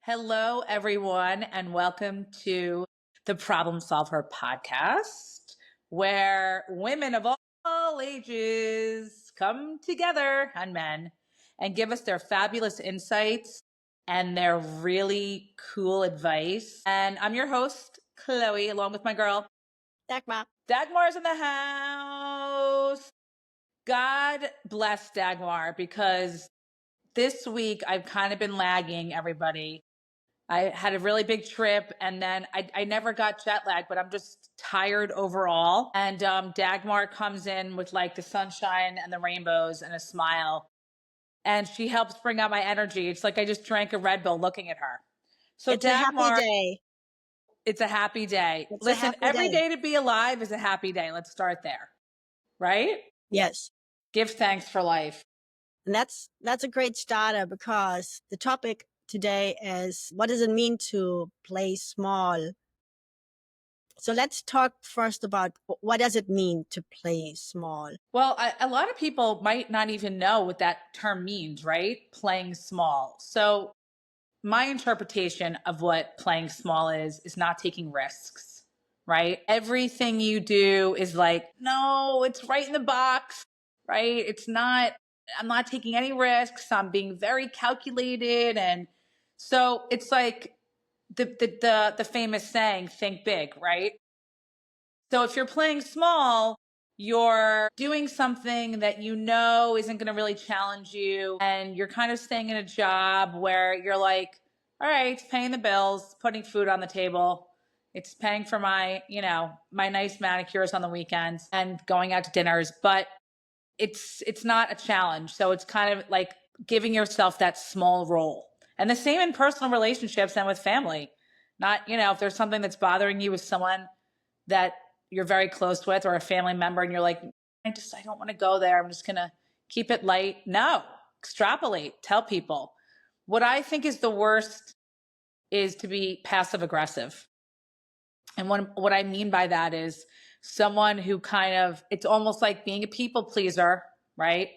Hello, everyone, and welcome to the Problem Solver Podcast, where women of all ages come together, and men, and give us their fabulous insights and their really cool advice. And I'm your host, Chloe, along with my girl, Dagmar. Dagmar's in the house. God bless Dagmar, because this week I've kind of been lagging everybody. I had a really big trip, and then I never got jet lag, but I'm just tired overall. And Dagmar comes in with like the sunshine and the rainbows and a smile, and she helps bring out my energy. It's like I just drank a Red Bull looking at her. So It's Dagmar, a happy day. it's a happy day. It's Listen, a happy every day. day to be alive is a happy day. Let's start there, right? Yes. Give thanks for life. And that's a great starter, because the topic today is, what does it mean to play small? So let's talk first about what does it mean to play small? Well, a lot of people might not even know what that term means, right? Playing small. So my interpretation of what playing small is not taking risks, right? Everything you do is like, no, it's right in the box, right? I'm not taking any risks. I'm being very calculated. And so it's like the famous saying, think big, right? So if you're playing small, you're doing something that you know isn't going to really challenge you, and you're kind of staying in a job where you're like, all right, it's paying the bills, putting food on the table. It's paying for my, my nice manicures on the weekends and going out to dinners, but it's not a challenge. So it's kind of like giving yourself that small role. And the same in personal relationships and with family. Not, if there's something that's bothering you with someone that you're very close with, or a family member, and you're like, I don't want to go there. I'm just going to keep it light. No, extrapolate, tell people. What I think is the worst is to be passive aggressive. And what I mean by that is someone who it's almost like being a people pleaser, right?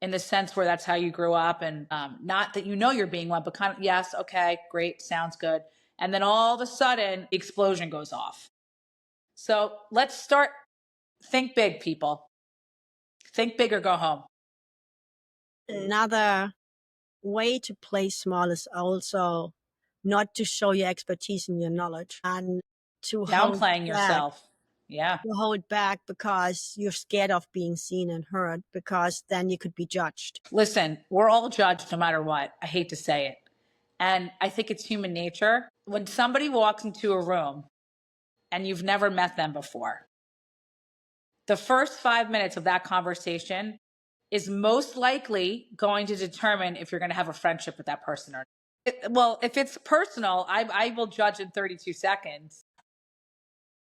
In the sense where that's how you grew up, and not that you're being one, but kind of, yes, okay, great, sounds good. And then all of a sudden, the explosion goes off. So let's start. Think big, people. Think big or go home. Another way to play small is also not to show your expertise and your knowledge, and to downplaying yourself. Yeah. To hold back because you're scared of being seen and heard, because then you could be judged. Listen, we're all judged no matter what. I hate to say it. And I think it's human nature. When somebody walks into a room and you've never met them before, the first 5 minutes of that conversation is most likely going to determine if you're going to have a friendship with that person or not. Well, if it's personal, I will judge in 32 seconds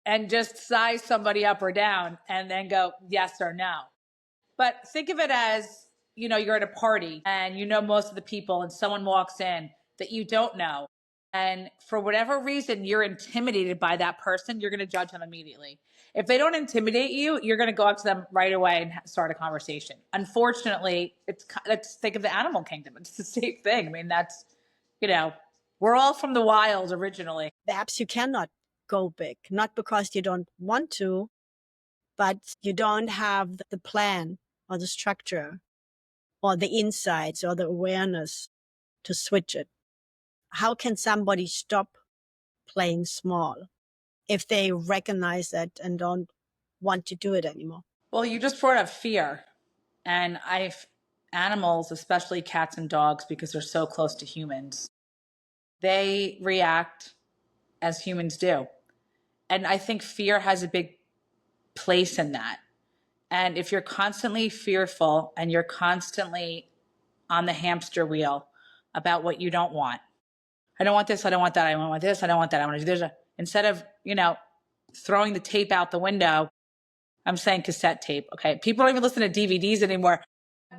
and just size somebody up or down and then go yes or no. But think of it as, you're at a party and most of the people, and someone walks in that you don't know. And for whatever reason, you're intimidated by that person, you're going to judge them immediately. If they don't intimidate you, you're going to go up to them right away and start a conversation. Unfortunately, let's think of the animal kingdom. It's the same thing. I mean, that's, we're all from the wild originally. Perhaps you cannot go big, not because you don't want to, but you don't have the plan or the structure or the insights or the awareness to switch it. How can somebody stop playing small if they recognize it and don't want to do it anymore? Well, you just brought up fear. And animals, especially cats and dogs, because they're so close to humans, they react as humans do. And I think fear has a big place in that. And if you're constantly fearful and you're constantly on the hamster wheel about what you don't want, I don't want this, I don't want that, I don't want this, I don't want that, I want to do this. Instead of, throwing the tape out the window, I'm saying cassette tape, okay? People don't even listen to DVDs anymore.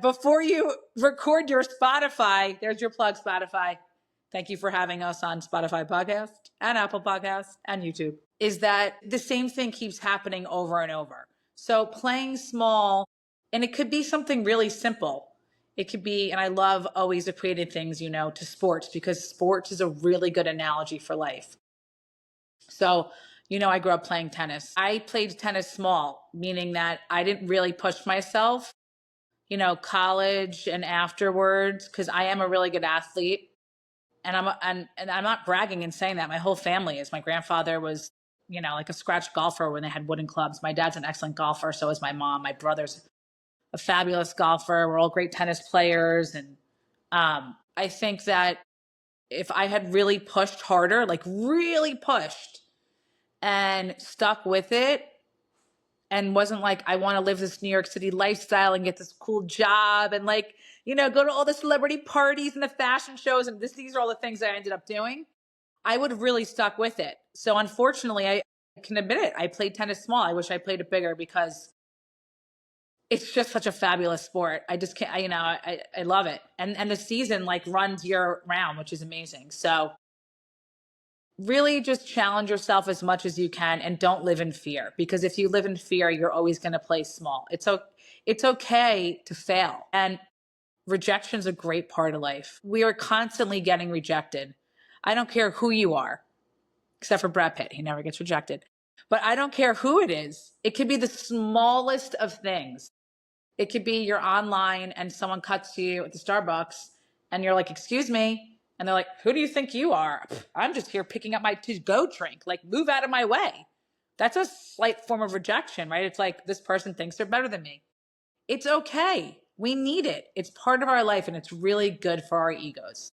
Before you record your Spotify, there's your plug, Spotify. Thank you for having us on Spotify Podcast and Apple Podcast and YouTube. Is that the same thing keeps happening over and over. So playing small, and it could be something really simple. It could be, and I love always equating things, to sports, because sports is a really good analogy for life. So, I grew up playing tennis. I played tennis small, meaning that I didn't really push myself, college and afterwards, because I am a really good athlete. And I'm not bragging and saying that. My whole family is. My grandfather was, like a scratch golfer when they had wooden clubs. My dad's an excellent golfer. So is my mom. My brother's a fabulous golfer. We're all great tennis players. And I think that if I had really pushed harder, like really pushed and stuck with it, and wasn't like, I want to live this New York City lifestyle and get this cool job and like, go to all the celebrity parties and the fashion shows. And these are all the things that I ended up doing. I would have really stuck with it. So unfortunately, I can admit it. I played tennis small. I wish I played it bigger because it's just such a fabulous sport. I just can't, I love it. And the season like runs year round, which is amazing. So really just challenge yourself as much as you can and don't live in fear, because if you live in fear, you're always going to play small. It's okay to fail, and rejection is a great part of life. We are constantly getting rejected. I don't care who you are, except for Brad Pitt. He never gets rejected. But I don't care who it is. It could be the smallest of things. It could be you're online and someone cuts to you at the Starbucks and you're like, excuse me. And they're like, who do you think you are? I'm just here picking up my to-go drink. Like, move out of my way. That's a slight form of rejection, right? It's like, this person thinks they're better than me. It's okay. We need it. It's part of our life, and it's really good for our egos.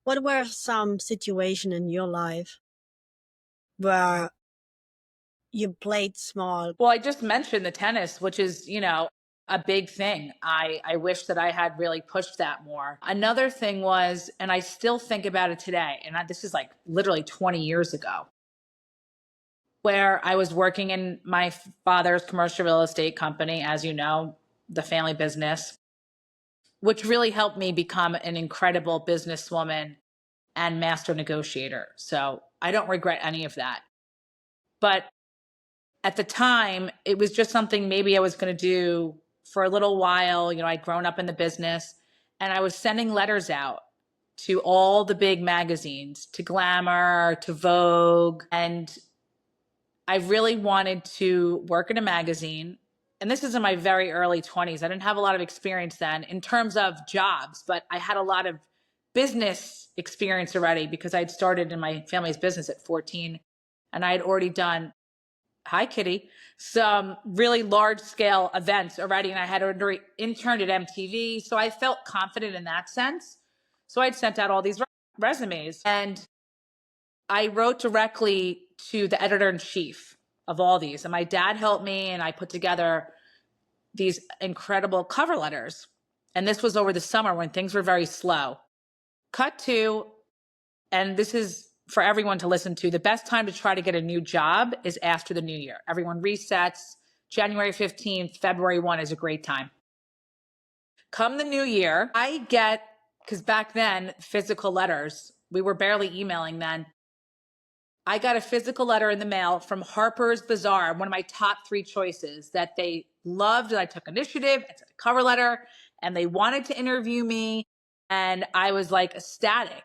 What were some situations in your life where you played small? Well, I just mentioned the tennis, which is, a big thing. I wish that I had really pushed that more. Another thing was, and I still think about it today, and this is like literally 20 years ago, where I was working in my father's commercial real estate company, as you know, the family business, which really helped me become an incredible businesswoman and master negotiator. So I don't regret any of that. But at the time, it was just something maybe I was going to do for a little while. I'd grown up in the business, and I was sending letters out to all the big magazines, to Glamour, to Vogue. And I really wanted to work in a magazine. And this is in my very early 20s. I didn't have a lot of experience then in terms of jobs, but I had a lot of business experience already because I'd started in my family's business at 14, and I had already done, hi Kitty, some really large scale events already. And I had already interned at MTV. So I felt confident in that sense. So I'd sent out all these resumes, and I wrote directly to the editor in chief of all these. And my dad helped me, and I put together these incredible cover letters. And this was over the summer when things were very slow. Cut to, and this is for everyone to listen to, the best time to try to get a new job is after the new year. Everyone resets. January 15th, February 1 is a great time. Come the new year, I get, because back then, physical letters, we were barely emailing then. I got a physical letter in the mail from Harper's Bazaar, one of my top 3 choices, that they loved that I took initiative. It's a cover letter, and they wanted to interview me. And I was like ecstatic.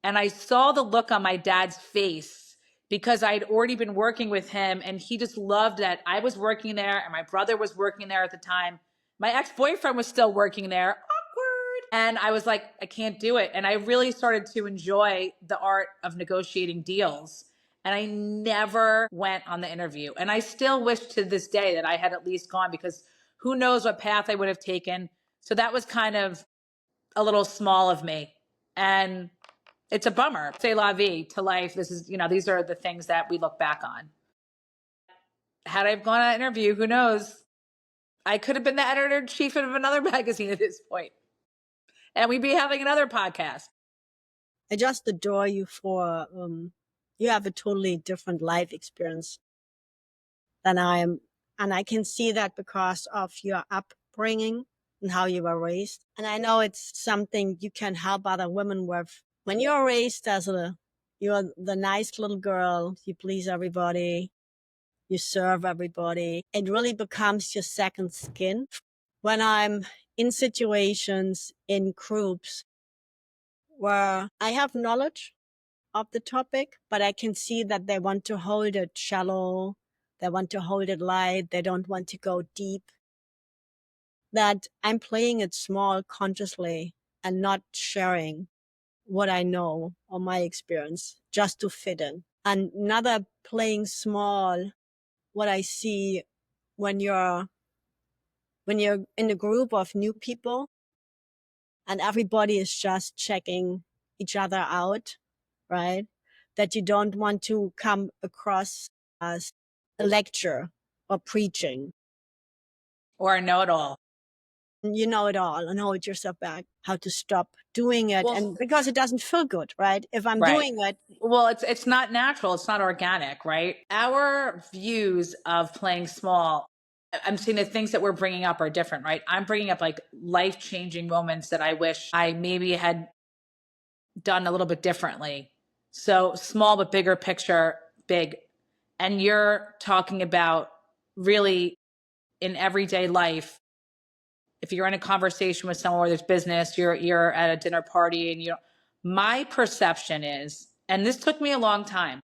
And I saw the look on my dad's face because I'd already been working with him, and he just loved that I was working there and my brother was working there at the time. My ex-boyfriend was still working there. Awkward. And I was like, I can't do it. And I really started to enjoy the art of negotiating deals. And I never went on the interview. And I still wish to this day that I had at least gone, because who knows what path I would have taken. So that was kind of a little small of me. And it's a bummer. C'est la vie to life. This is, these are the things that we look back on. Had I gone on an interview, who knows? I could have been the editor-in-chief of another magazine at this point. And we'd be having another podcast. I just adore you for, you have a totally different life experience than I am. And I can see that because of your upbringing and how you were raised. And I know it's something you can help other women with. When you're raised as you're the nice little girl, you please everybody, you serve everybody, it really becomes your second skin. When I'm in situations, in groups where I have knowledge of the topic, but I can see that they want to hold it shallow, they want to hold it light, they don't want to go deep, that I'm playing it small consciously and not sharing what I know or my experience just to fit in. Another playing small, what I see when you're in a group of new people and everybody is just checking each other out, right? That you don't want to come across as a lecture or preaching. Or a know-it-all. You know it all and hold yourself back, how to stop doing it. Well, And because it doesn't feel good, right? If I'm right. doing it. Well, it's not natural. It's not organic, right? Our views of playing small, I'm seeing the things that we're bringing up are different, right? I'm bringing up like life-changing moments that I wish I maybe had done a little bit differently. So small but bigger picture, big. And you're talking about really in everyday life. If you're in a conversation with someone where there's business, you're at a dinner party and my perception is, and this took me a long time.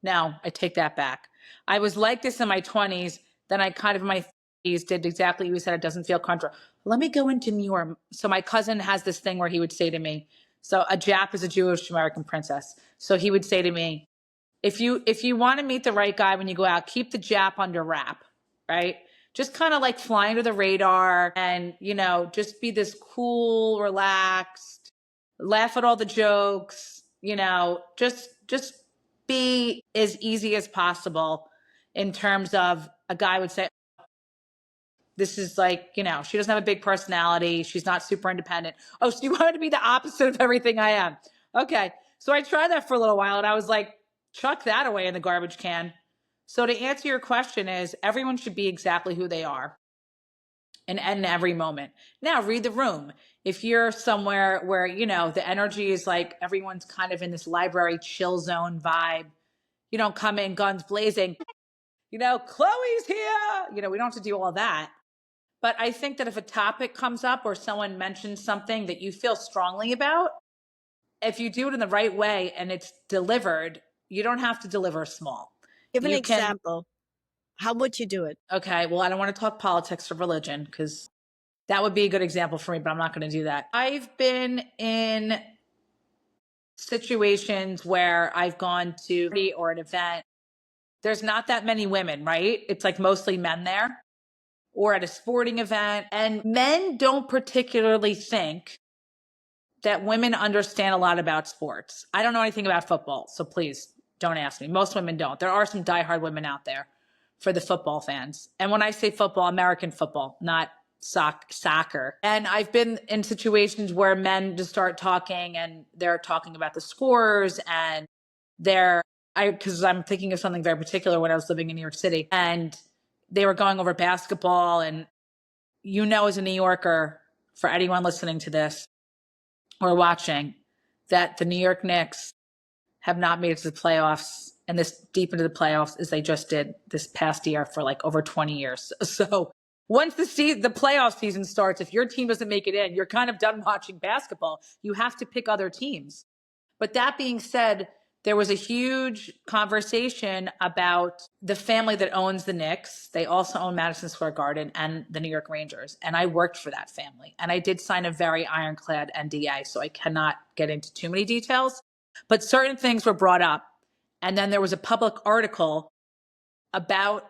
Now I take that back. I was like this in my 20s. Then I kind of in my 30s did exactly what you said. It doesn't feel comfortable. Let me go into New York. So my cousin has this thing where he would say to me, so a Jap is a Jewish American princess. So he would say to me, if you want to meet the right guy when you go out, keep the Jap under wrap, right? Just kind of like fly under the radar and, just be this cool, relaxed, laugh at all the jokes, just be as easy as possible in terms of a guy would say, this is like, she doesn't have a big personality. She's not super independent. Oh, so you wanted to be the opposite of everything I am. Okay. So I tried that for a little while and I was like, chuck that away in the garbage can. So to answer your question is everyone should be exactly who they are in every moment. Now read the room. If you're somewhere where, the energy is like everyone's kind of in this library chill zone vibe, you don't come in guns blazing, Chloe's here, we don't have to do all that. But I think that if a topic comes up or someone mentions something that you feel strongly about, if you do it in the right way and it's delivered, you don't have to deliver small. Give an You can, example. How would you do it? okay, well, I don't want to talk politics or religion because that would be a good example for me, but I'm not going to do that. I've been in situations where I've gone to or an event. There's not that many women, right? It's like mostly men there, or at a sporting event. And men don't particularly think that women understand a lot about sports. I don't know anything about football, so please don't ask me. Most women don't. There are some diehard women out there for the football fans. And when I say football, American football, not soccer. And I've been in situations where men just start talking and they're talking about the scores and because I'm thinking of something very particular when I was living in New York City, and they were going over basketball. And as a New Yorker, for anyone listening to this or watching, that the New York Knicks have not made it to the playoffs and this deep into the playoffs as they just did this past year for like over 20 years. So once the playoff season starts, if your team doesn't make it in, you're kind of done watching basketball. You have to pick other teams. But that being said, there was a huge conversation about the family that owns the Knicks. They also own Madison Square Garden and the New York Rangers. And I worked for that family. And I did sign a very ironclad NDA, so I cannot get into too many details. But certain things were brought up. And then there was a public article about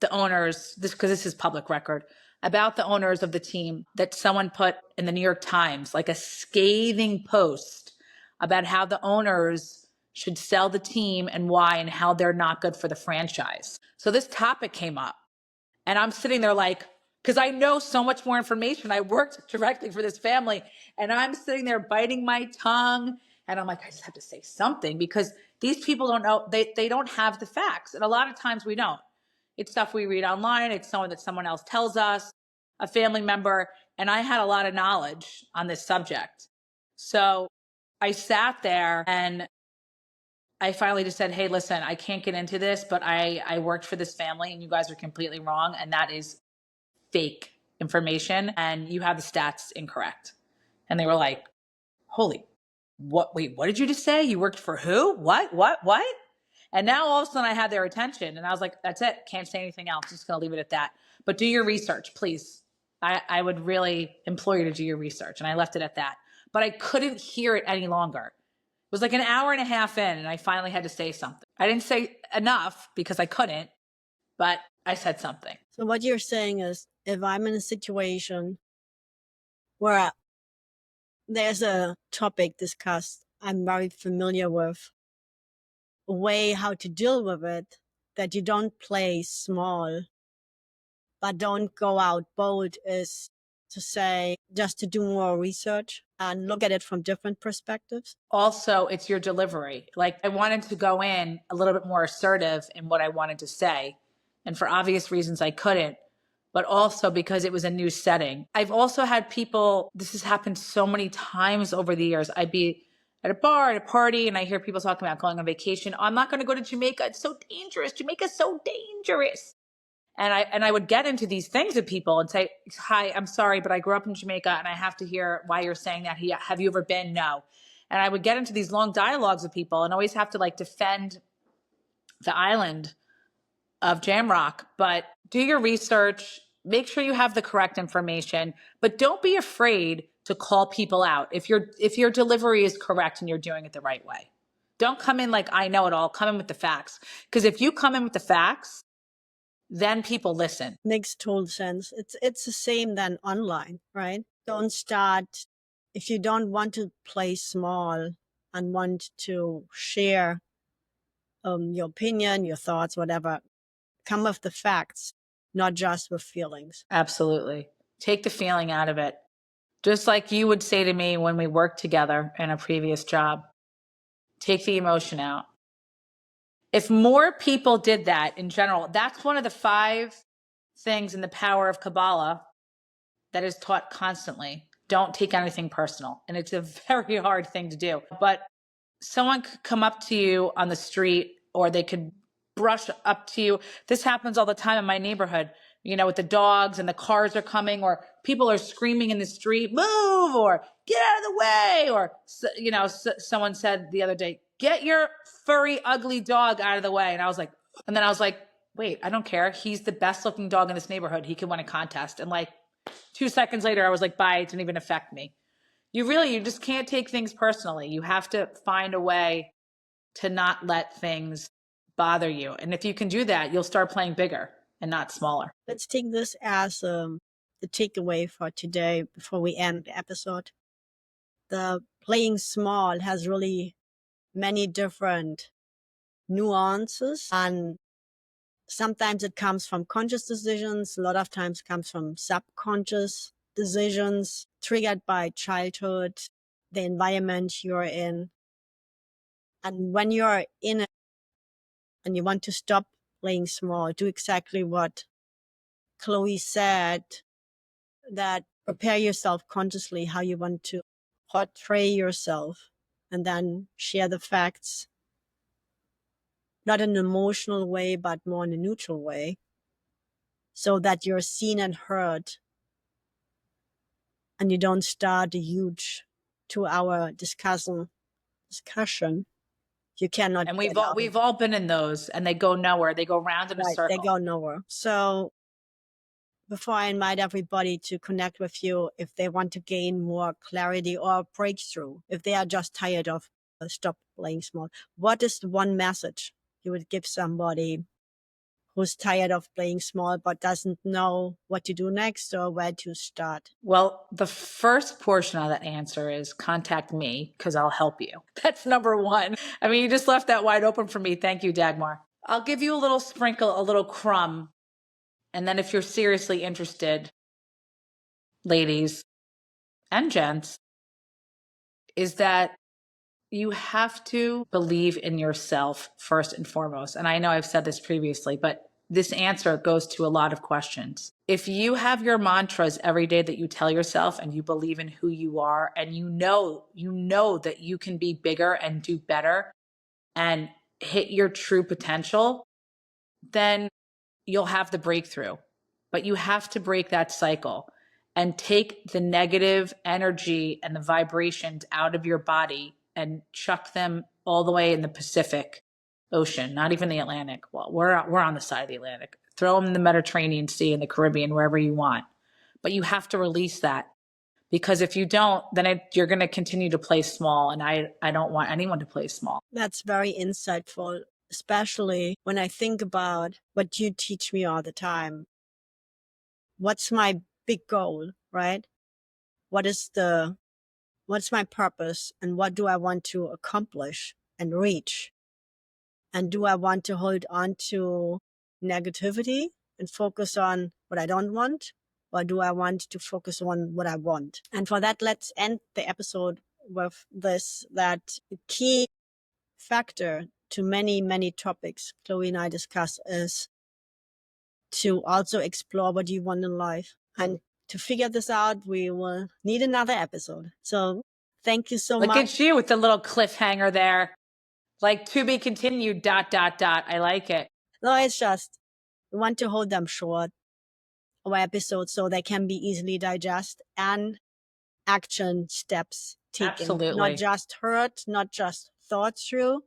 the owners, because this is public record, about the owners of the team that someone put in the New York Times, like a scathing post about how the owners should sell the team and why and how they're not good for the franchise. So this topic came up and I'm sitting there like, because I know so much more information. I worked directly for this family and I'm sitting there biting my tongue and I'm like, I just have to say something because these people don't know, they don't have the facts. And a lot of times we don't. It's stuff we read online. It's someone that someone else tells us, a family member. And I had a lot of knowledge on this subject. So I sat there and I finally just said, hey, listen, I can't get into this, but I worked for this family and you guys are completely wrong. And that is fake. information and you have the stats incorrect. And they were like, holy, wait, what did you just say? You worked for who? What? And now all of a sudden I had their attention and I was like, that's it. Can't say anything else. Just going to leave it at that. But do your research, please. I would really implore you to do your research. And I left it at that. But I couldn't hear it any longer. It was like an hour and a half in and I finally had to say something. I didn't say enough because I couldn't, but I said something. So what you're saying is, if I'm in a situation where there's a topic discussed I'm very familiar with, a way how to deal with it, that you don't play small, but don't go out bold, is to say just to do more research and look at it from different perspectives. Also, it's your delivery. Like I wanted to go in a little bit more assertive in what I wanted to say. And for obvious reasons, I couldn't, but also because it was a new setting. I've also had people, this has happened so many times over the years. I'd be at a bar, at a party, and I hear people talking about going on vacation. Oh, I'm not going to go to Jamaica. It's so dangerous. Jamaica's so dangerous. And I would get into these things with people and say, hi, I'm sorry, but I grew up in Jamaica and I have to hear why you're saying that. Have you ever been? No. And I would get into these long dialogues with people and always have to like defend the island of Jamrock. But do your research, make sure you have the correct information, but don't be afraid to call people out if your delivery is correct and you're doing it the right way. Don't come in like I know it all. Come in with the facts. Because if you come in with the facts, then people listen. Makes total sense. It's the same then online, right? Don't start, if you don't want to play small and want to share your opinion, your thoughts, whatever, come with the facts, not just with feelings. Absolutely. Take the feeling out of it. Just like you would say to me when we worked together in a previous job, take the emotion out. If more people did that in general, that's one of the 5 things in the power of Kabbalah that is taught constantly. Don't take anything personal. And it's a very hard thing to do. But someone could come up to you on the street or they could brush up to you. This happens all the time in my neighborhood, with the dogs and the cars are coming or people are screaming in the street, move, or get out of the way. Or, someone said the other day, get your furry, ugly dog out of the way. And I was like, wait, I don't care. He's the best looking dog in this neighborhood. He can win a contest. And like 2 seconds later, I was like, bye. It didn't even affect me. You just can't take things personally. You have to find a way to not let things bother you. And if you can do that, you'll start playing bigger and not smaller. Let's take this as the takeaway for today before we end the episode. The playing small has really many different nuances, and sometimes it comes from conscious decisions. A lot of times comes from subconscious decisions triggered by childhood, the environment you're in. And when you're in it and you want to stop playing small, do exactly what Chloe said, that prepare yourself consciously how you want to portray yourself and then share the facts, not in an emotional way, but more in a neutral way, so that you're seen and heard and you don't start a huge 2-hour discussion. You cannot. And we've all been in those and they go nowhere. They go round in a circle. They go nowhere. So before I invite everybody to connect with you, if they want to gain more clarity or breakthrough, if they are just tired of stop playing small, what is the one message you would give somebody who's tired of playing small but doesn't know what to do next or where to start? Well, the first portion of that answer is contact me because I'll help you. That's number 1. I mean, you just left that wide open for me. Thank you, Dagmar. I'll give you a little sprinkle, a little crumb. And then if you're seriously interested, ladies and gents, is that you have to believe in yourself first and foremost. And I know I've said this previously, but this answer goes to a lot of questions. If you have your mantras every day that you tell yourself and you believe in who you are and you know that you can be bigger and do better and hit your true potential, then you'll have the breakthrough. But you have to break that cycle. and take the negative energy and the vibrations out of your body and chuck them all the way in the Pacific Ocean, not even the Atlantic. Well, we're on the side of the Atlantic. Throw them in the Mediterranean Sea and the Caribbean, wherever you want. But you have to release that, because if you don't, then you're going to continue to play small. And I don't want anyone to play small. That's very insightful, especially when I think about what you teach me all the time. What's my big goal, right? What's my purpose, and what do I want to accomplish and reach? And do I want to hold on to negativity and focus on what I don't want? Or do I want to focus on what I want? And for that, let's end the episode with this, that key factor to many, many topics Chloe and I discuss is to also explore what you want in life. And to figure this out, we will need another episode. So thank you so much. Look at you with the little cliffhanger there. Like, to be continued, ... I like it. No, it's just, we want to hold them short, our episodes, so they can be easily digested and action steps taken. Absolutely. Not just heard, not just thought through,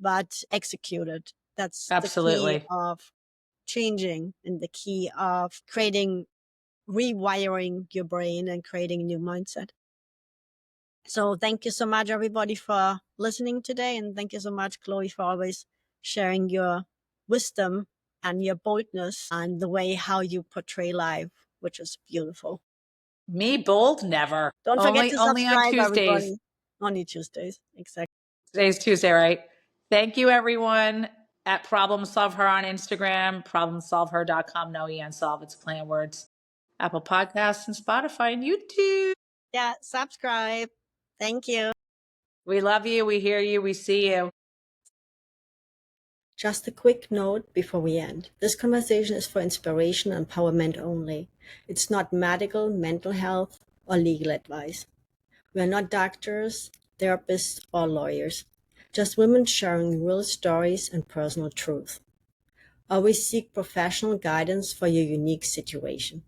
but executed. That's Absolutely. the key of changing and the key of rewiring your brain and creating a new mindset. So thank you so much, everybody, for listening today. And thank you so much, Chloe, for always sharing your wisdom and your boldness and the way how you portray life, which is beautiful. Me bold? Never. Don't forget to subscribe, only on Tuesdays. everybody. Only Tuesdays, exactly. Today's Tuesday, right? Thank you, everyone. At ProblemSolvHer on Instagram, ProblemSolvHer.com, no E on solve, it's plain words. Apple Podcasts and Spotify and YouTube. Yeah, subscribe. Thank you. We love you. We hear you. We see you. Just a quick note before we end. This conversation is for inspiration and empowerment only. It's not medical, mental health, or legal advice. We are not doctors, therapists, or lawyers. Just women sharing real stories and personal truth. Always seek professional guidance for your unique situation.